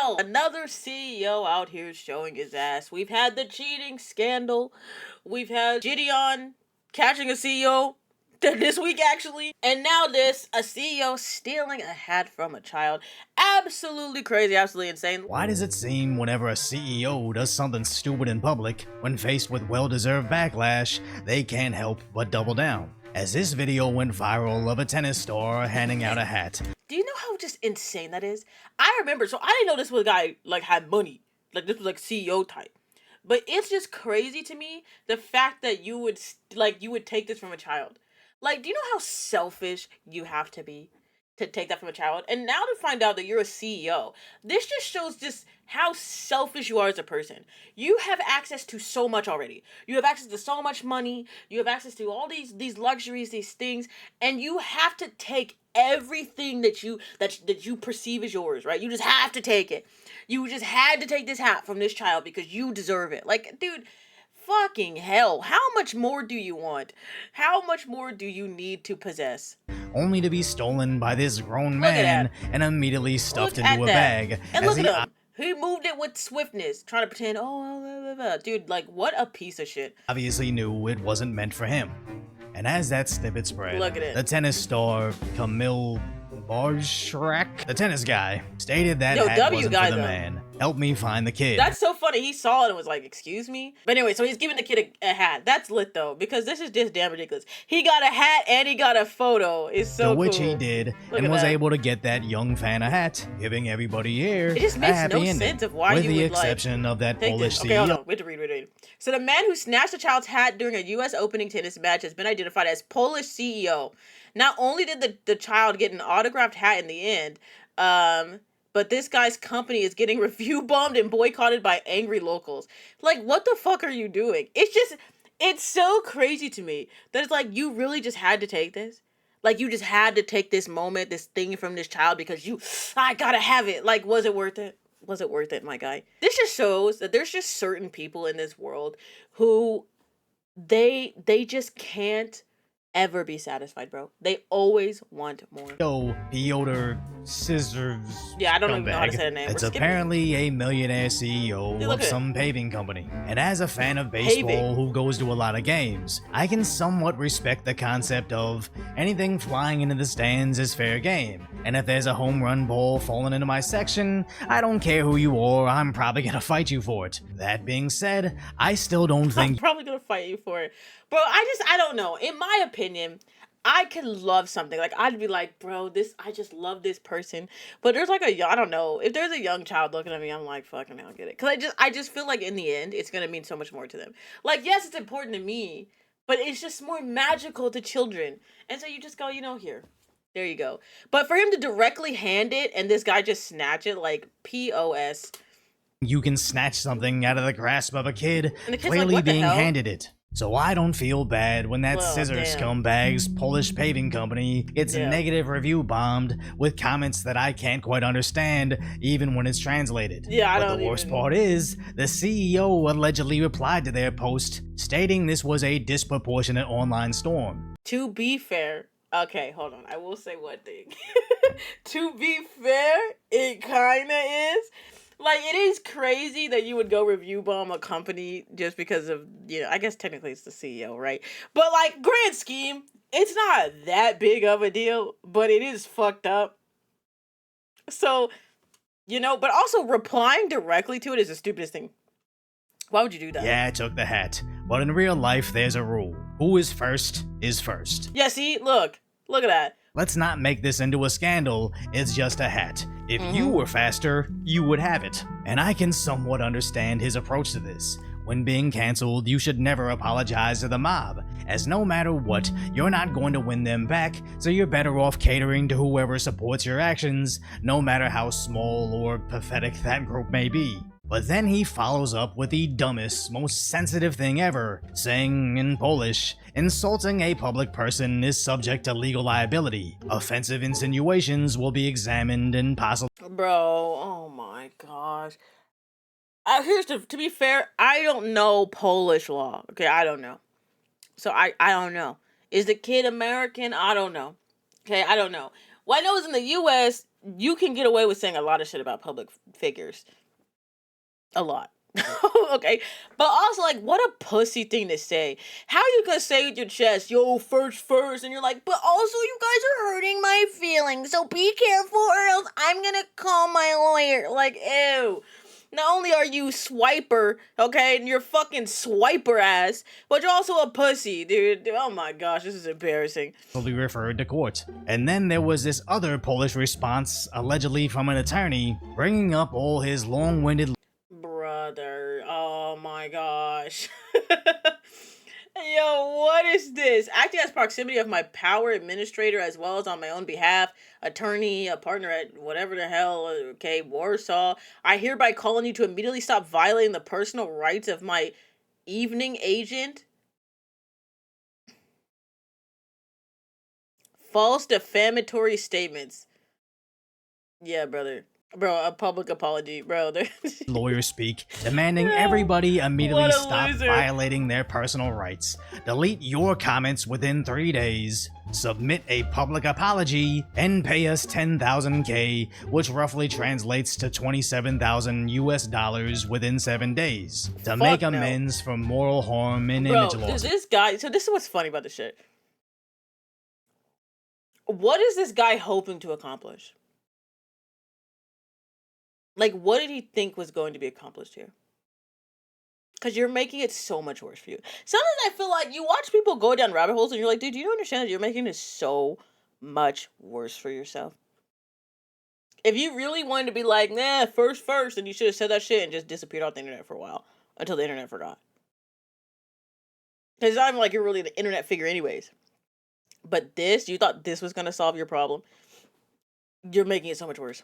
Well, another CEO out here showing his ass. We've had the cheating scandal. We've had Gideon catching a CEO this week, actually. And now this, a CEO stealing a hat from a child. Absolutely crazy, absolutely insane. Why does it seem whenever a CEO does something stupid in public, when faced with well-deserved backlash, they can't help but double down? As this video went viral of a tennis star handing out a hat. Do you know how just insane that is? I remember, so I didn't know this was a guy, like, had money. Like, this was, like, CEO type. But it's just crazy to me, the fact that you would take this from a child. Like, do you know how selfish you have to be to take that from a child? And now to find out that you're a CEO, this just shows just how selfish you are as a person. You have access to so much already. You have access to so much money. You have access to all these luxuries, these things, and you have to take everything that you perceive as yours, right? You just have to take it. You just had to take this hat from this child because you deserve it. Like, dude, fucking hell. How much more do you want? How much more do you need to possess? Only to be stolen by this grown man and immediately stuffed into a bag. And look at him. He moved it with swiftness, trying to pretend, dude, like, what a piece of shit. Obviously knew it wasn't meant for him. And as that snippet spread, look at it. The tennis star, Camille Barshrak, the tennis guy, stated that hat wasn't for the man. Help me find the kid. That's so funny. He saw it and was like, excuse me? But anyway, so he's giving the kid a hat. That's lit, though, because this is just damn ridiculous. He got a hat and he got a photo. It's so cool. Which he did, and was able to get that young fan a hat, giving everybody here it just makes no sense of why you would, with the exception of that Polish CEO. Okay, hold on. We have to read. So the man who snatched a child's hat during a U.S. opening tennis match has been identified as Polish CEO. Not only did the child get an autographed hat in the end, but this guy's company is getting review bombed and boycotted by angry locals. Like, what the fuck are you doing? It's so crazy to me that it's like, you really just had to take this? Like, you just had to take this moment, this thing from this child because I gotta have it. Like, was it worth it? Was it worth it, my guy? This just shows that there's just certain people in this world who they just can't ever be satisfied, bro. They always want more. Yo, Piotr Scissors. Yeah, I don't even know how to say the name. It's apparently a millionaire CEO of some paving company. And as a fan of baseball who goes to a lot of games, I can somewhat respect the concept of anything flying into the stands is fair game. And if there's a home run ball falling into my section, I don't care who you are, I'm probably gonna fight you for it. That being said, I still don't think— I'm probably gonna fight you for it. Bro, I don't know. In my opinion, I could love something. Like, I'd be like, bro, I just love this person. But there's like I don't know. If there's a young child looking at me, I'm like, fucking hell, get it. Because I just feel like in the end, it's going to mean so much more to them. Like, yes, it's important to me, but it's just more magical to children. And so you just go, here. There you go. But for him to directly hand it and this guy just snatch it, like, POS. You can snatch something out of the grasp of a kid, clearly like, being handed it. So I don't feel bad when that scumbag's Polish paving company gets negative review bombed with comments that I can't quite understand, even when it's translated. But the worst part is, the CEO allegedly replied to their post, stating this was a disproportionate online storm. To be fair, okay, hold on, I will say one thing. To be fair, it kinda is. Like, it is crazy that you would go review bomb a company just because of, I guess technically it's the CEO, right? But, like, grand scheme, it's not that big of a deal, but it is fucked up. So, but also replying directly to it is the stupidest thing. Why would you do that? Yeah, I took the hat. But in real life, there's a rule. Who is first is first. Yeah, see? Look at that. Let's not make this into a scandal, it's just a hat. If you were faster, you would have it. And I can somewhat understand his approach to this. When being cancelled, you should never apologize to the mob, as no matter what, you're not going to win them back, so you're better off catering to whoever supports your actions, no matter how small or pathetic that group may be. But then he follows up with the dumbest, most sensitive thing ever, saying in Polish, insulting a public person is subject to legal liability. Offensive insinuations will be examined and possibly— Bro, oh my gosh. To be fair, I don't know Polish law. Okay, I don't know. So I don't know. Is the kid American? I don't know. Okay, I don't know. What I know is in the U.S., you can get away with saying a lot of shit about public figures. A lot. Okay, but also like, what a pussy thing to say. How you gonna say with your chest, yo, first, and you're like, but also you guys are hurting my feelings, so be careful or else I'm gonna call my lawyer. Like, ew. Not only are you swiper, okay, and you're fucking swiper ass, but you're also a pussy, dude. Oh my gosh, this is embarrassing. Will be referred to court. And then there was this other Polish response, allegedly from an attorney, bringing up all his long-winded Brother, oh my gosh. Yo, what is this? Acting as proximity of my power administrator as well as on my own behalf, attorney, a partner at whatever the hell, okay, Warsaw. I hereby call on you to immediately stop violating the personal rights of my evening agent. False defamatory statements. Yeah, brother. Bro, a public apology, bro. lawyers speak, demanding everybody immediately What a stop loser. violating their personal rights, delete your comments within 3 days, submit a public apology, and pay us 10,000K, which roughly translates to 27,000 US dollars within 7 days, to make no. amends for moral harm and Bro, image loss. this guy, so this is what's funny about this shit. What is this guy hoping to accomplish? Like, what did he think was going to be accomplished here? Because you're making it so much worse for you. Sometimes I feel like you watch people go down rabbit holes and you're like, dude, do you understand that you're making this so much worse for yourself? If you really wanted to be like, nah, first, then you should have said that shit and just disappeared off the internet for a while. Until the internet forgot. Because it's not even like you're really the internet figure anyways. But this, you thought this was going to solve your problem. You're making it so much worse.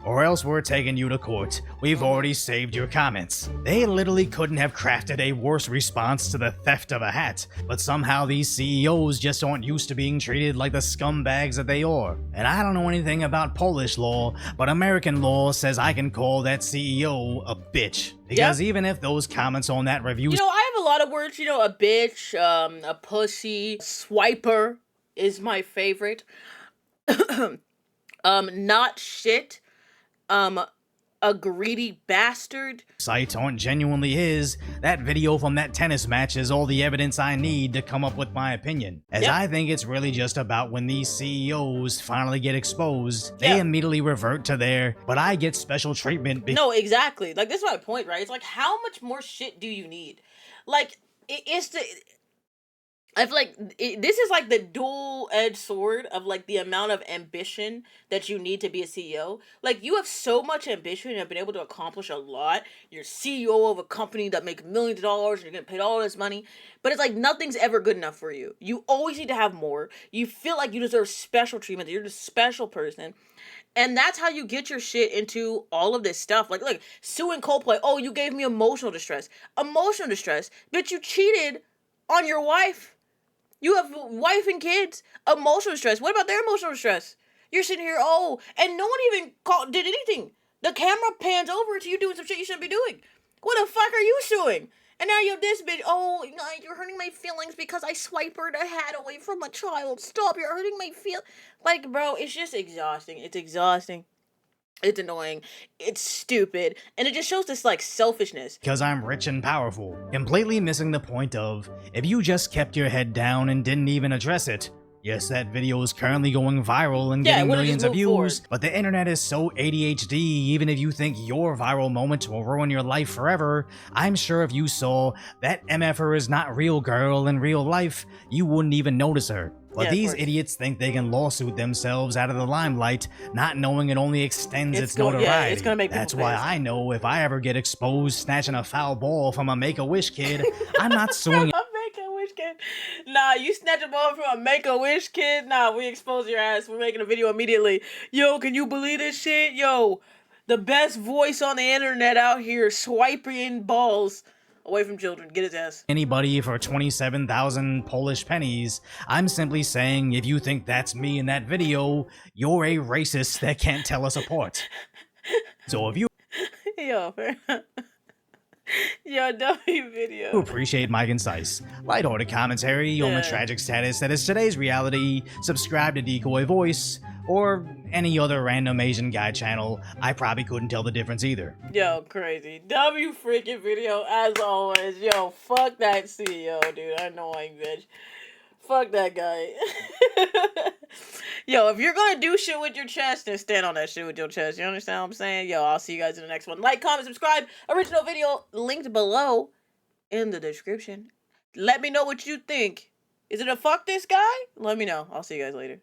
Or else we're taking you to court. We've already saved your comments. They literally couldn't have crafted a worse response to the theft of a hat, but somehow these CEOs just aren't used to being treated like the scumbags that they are. And I don't know anything about Polish law, but American law says I can call that CEO a bitch. Because even if those comments on that review... You know, I have a lot of words, you know, a bitch, a pussy, swiper is my favorite. Not shit, a greedy bastard. Sites aren't genuinely his. That video from that tennis match is all the evidence I need to come up with my opinion. As I think it's really just about when these CEOs finally get exposed, they immediately revert to their, but I get special treatment. No, exactly. Like, this is my point, right? It's like, how much more shit do you need? Like, it's the... I feel like this is like the dual-edged sword of like the amount of ambition that you need to be a CEO. Like, you have so much ambition and have been able to accomplish a lot. You're CEO of a company that makes millions of dollars and you're getting paid all this money. But it's like nothing's ever good enough for you. You always need to have more. You feel like you deserve special treatment. That you're a special person. And that's how you get your shit into all of this stuff. Like, look, suing Coldplay. Oh, you gave me emotional distress. Emotional distress? Bitch, you cheated on your wife. You have wife and kids. Emotional stress. What about their emotional stress? You're sitting here, oh, and no one even did anything. The camera pans over to you doing some shit you shouldn't be doing. What the fuck are you suing? And now you have this bitch, oh, you're hurting my feelings because I swiped a hat away from a child. Stop, you're hurting my feelings. Like, bro, it's just exhausting. It's exhausting. It's annoying. It's stupid. And it just shows this, like, selfishness. Because I'm rich and powerful. Completely missing the point of, if you just kept your head down and didn't even address it. Yes, that video is currently going viral and getting millions of views, but the internet is so ADHD, even if you think your viral moment will ruin your life forever, I'm sure if you saw that MFer is not real girl in real life, you wouldn't even notice her. But these idiots think they can lawsuit themselves out of the limelight, not knowing it only extends its notoriety. Yeah, it's gonna make That's why I know if I ever get exposed snatching a foul ball from a Make-A-Wish kid, I'm not suing Make-A-Wish kid? Nah, you snatch a ball from a Make-A-Wish kid? Nah, we expose your ass. We're making a video immediately. Yo, can you believe this shit? Yo, the best voice on the internet out here swiping balls away from children. Get his ass. Anybody for 27,000 Polish pennies. I'm simply saying if you think that's me in that video, you're a racist that can't tell us apart. So if you... Yo, Yo, W To video. appreciate my concise, lighthearted commentary on the Yeah. tragic status that is today's reality, subscribe to Decoy Voice, or any other random Asian guy channel, I probably couldn't tell the difference either. Yo, crazy. W freaking video, as always. Yo, fuck that CEO, dude. Annoying bitch. Fuck that guy. Yo, if you're gonna do shit with your chest, then stand on that shit with your chest. You understand what I'm saying? Yo, I'll see you guys in the next one. Like, comment, subscribe. Original video linked below in the description. Let me know what you think. Is it a fuck this guy? Let me know. I'll see you guys later.